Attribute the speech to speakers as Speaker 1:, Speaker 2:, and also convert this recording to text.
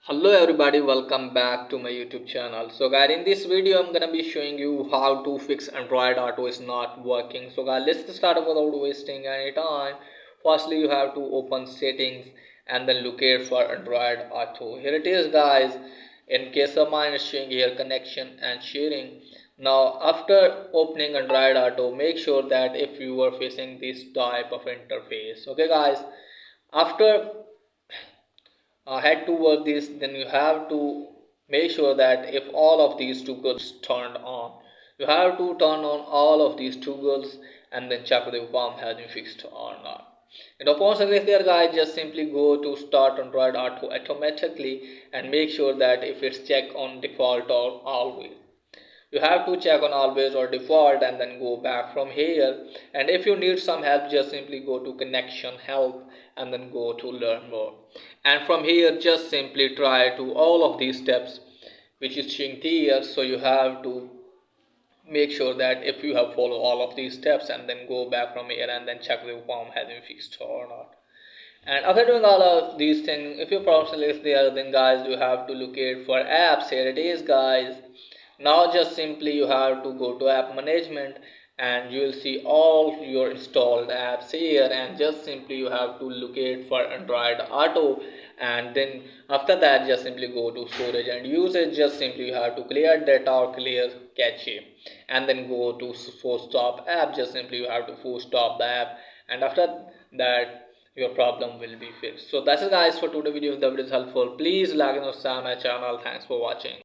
Speaker 1: Hello everybody, welcome back to my YouTube channel. So guys, in this video I'm gonna be showing you how to fix Android Auto is not working. So guys, let's start without wasting any time. Firstly, you have to open settings and then locate for Android Auto. Here it is guys. In case of mine, it's showing here connection and sharing. Now after opening Android Auto, make sure that if you are facing this type of interface, okay guys, after head toward this, then you have to make sure that if all of these toggles turned on, you have to turn on all of these toggles and then check the form has been fixed or not. And upon success there guys, just simply go to start Android Auto automatically and make sure that if it's checked on default or always, you have to check on always or default and then go back from here. And if you need some help, just simply go to connection help and then go to learn more, and from here just simply try to all of these steps which is showing here. So you have to make sure that if you have followed all of these steps and then go back from here and then check the form has been fixed or not. And after doing all of these things, if your problem is there, then guys you have to locate for apps. Here it is guys. Now just simply you have to go to app management and you will see all your installed apps here, and just simply you have to locate for Android Auto, and then after that just simply go to storage and usage. Just simply you have to clear data or clear cache and then go to force stop app. Just simply you have to force stop the app, and after that your problem will be fixed. So that's it guys for today's video. If the video is helpful, please like and subscribe my channel. Thanks for watching.